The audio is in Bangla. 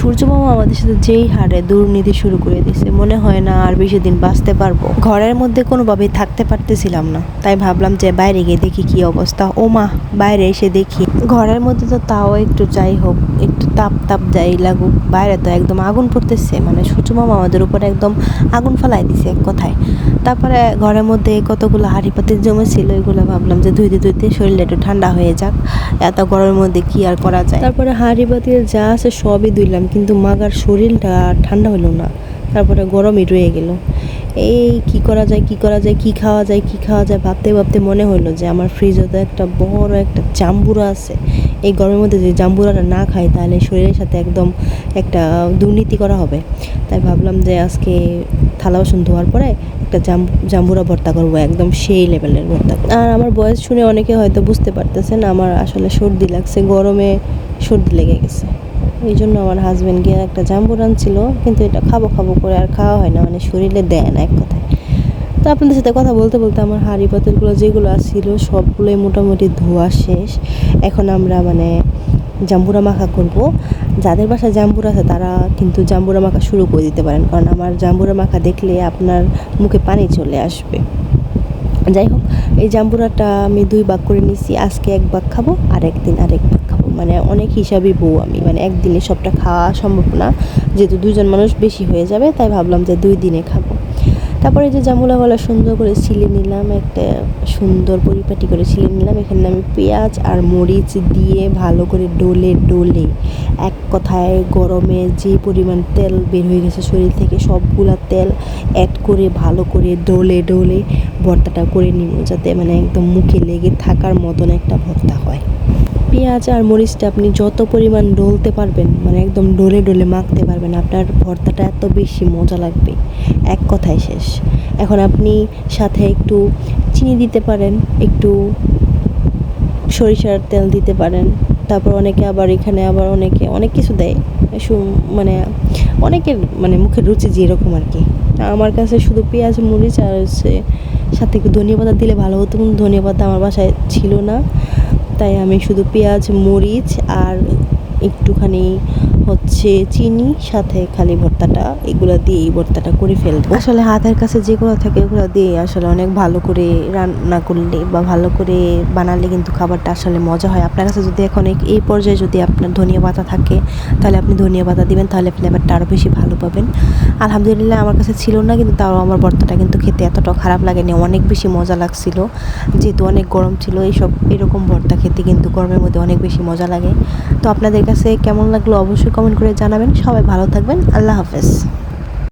সূর্য মামা আমাদের সাথে যেই হারে দুর্নীতি শুরু করে দিছে, মনে হয় না আর বেশি দিন বাঁচতে পারবো। ঘরের মধ্যে কোনোভাবেই থাকতে পারতেছিলাম না, তাই ভাবলাম যে বাইরে গিয়ে দেখি কি অবস্থা। ও মা, বাইরে এসে দেখি ঘরের মধ্যে তো তাও একটু যাই হোক, একটু তাপ তাপ যাই লাগুক, বাইরে তো একদম আগুন পড়তেছে। মানে সূর্য মামা আমাদের উপরে একদম আগুন ফেলাই দিছে এক কথায়। তারপরে ঘরের মধ্যে কতগুলো হাঁড়ি পাতিল জমেছিল, এগুলো ভাবলাম যে ধুইতে ধুইতে শরীরটা একটু ঠান্ডা হয়ে যাক, এত গরমের মধ্যে কি আর করা যায়। তারপরে হাঁড়ি পাতিল যা আছে সবই ধুইলাম, কিন্তু মাগার শরীরটা ঠান্ডা হলো না। তারপরে গরমই রয়ে গেল। এই কি করা যায়, কি করা যায়, কি খাওয়া যায়, কি খাওয়া যায় ভাবতে ভাবতে মনে হলো যে আমার ফ্রিজে তো একটা বড় একটা জাম্বুরা আছে। এই গরমের মধ্যে যে জাম্বুরাটা না খাই তাহলে শরীরের সাথে একদম একটা দুর্নীতি করা হবে। তাই ভাবলাম যে আজকে থালা বাসন ধোয়ার পরে একটা জাম্বুরা ভর্তা করবো, একদম সেই লেভেলের ভর্তা। আর আমার বয়স শুনে অনেকে হয়তো বুঝতে পারতেছেন, আমার আসলে সর্দি লাগছে, গরমে সর্দি লেগে গেছে। এই জন্য আমার হাজব্যান্ড গিয়ে একটা জাম্বুর আনছিল, কিন্তু এটা খাবো খাবো করে আর খাওয়া হয় না, মানে শরীরে দেয় না এক কথায়। তো আপনাদের সাথে কথা বলতে বলতে আমার হাঁড়ি পাতিলগুলো যেগুলো ছিল সবগুলোই মোটামুটি ধোয়া শেষ। এখন আমরা মানে জাম্বুরা মাখা করব। যাদের বাসায় জাম্বুরা আছে তারা কিন্তু জাম্বুরা মাখা শুরু করে দিতে পারেন, কারণ আমার জাম্বুরা মাখা দেখলে আপনার মুখে পানি চলে আসবে। যাই হোক, এই জাম্বুরাটা আমি 2 ভাগ করে নিছি। আজকে 1 ভাগ খাবো, আর একদিন আরেক ভাগ খাবো। মানে অনেক হিসাবই বউ আমি, মানে একদিনে সবটা খাওয়া সম্ভব না, যেহেতু 2 জন মানুষ বেশি হয়ে যাবে, তাই ভাবলাম যে 2 দিনে খাবো। তারপরে যে জামুলাগুলো সুন্দর করে ছিলে নিলাম, একটা সুন্দর পরিপাটি করে ছিলে নিলাম। এখানে আমি পেঁয়াজ আর মরিচ দিয়ে ভালো করে ডলে ডলে, এক কথায় গরমে যে পরিমাণ তেল বের হয়ে গেছে শরীর থেকে, সবগুলা তেল অ্যাড করে ভালো করে ডলে ডলে ভর্তাটা করে নিব, যাতে মানে একদম মুখে লেগে থাকার মতন একটা ভর্তা হয়। পেঁয়াজ আর মরিচটা আপনি যত পরিমাণ ডলতে পারবেন, মানে একদম ডলে ডলে মাখতে পারবেন, আপনার ভর্তাটা এত বেশি মজা লাগবে, এক কথায় শেষ। এখন আপনি সাথে একটু চিনি দিতে পারেন, একটু সরিষার তেল দিতে পারেন। তারপর অনেকে আবার এখানে আবার অনেকে অনেক কিছু দেয়, মানে অনেকের মানে মুখের রুচি যেরকম আর কি। আমার কাছে শুধু পেঁয়াজ মরিচ আর সাথে একটু ধনিয়া পাতা দিলে ভালো হতো, কিন্তু ধনিয়া পাতা আমার বাসায় ছিল না, তাই আমি শুধু পেঁয়াজ মরিচ আর একটুখানি চিনি, সাথে খালি ভর্তাটা, এগুলো দিয়ে এই ভর্তাটা করে ফেলবো। আসলে হাতের কাছে যেগুলো থাকে ওগুলো দিয়ে আসলে অনেক ভালো করে রান্না করলে বা ভালো করে বানালে কিন্তু খাবারটা আসলে মজা হয়। আপনার কাছে যদি এখন এই পর্যায়ে যদি আপনার ধনিয়া পাতা থাকে, তাহলে আপনি ধনিয়া পাতা দিবেন, তাহলে ফ্লেভারটা আরও বেশি ভালো পাবেন। আলহামদুলিল্লাহ আমার কাছে ছিল না, কিন্তু তাও আমার ভর্তাটা কিন্তু খেতে এতটাও খারাপ লাগেনি, অনেক বেশি মজা লাগছিল। যেহেতু অনেক গরম ছিল, এরকম ভর্তা খেতে কিন্তু গরমের মধ্যে অনেক বেশি মজা লাগে। তো আপনাদের কাছে কেমন লাগলো অবশ্যই কমেন্ট করে জানাবেন। সবাই ভালো থাকবেন, আল্লাহ হাফেজ।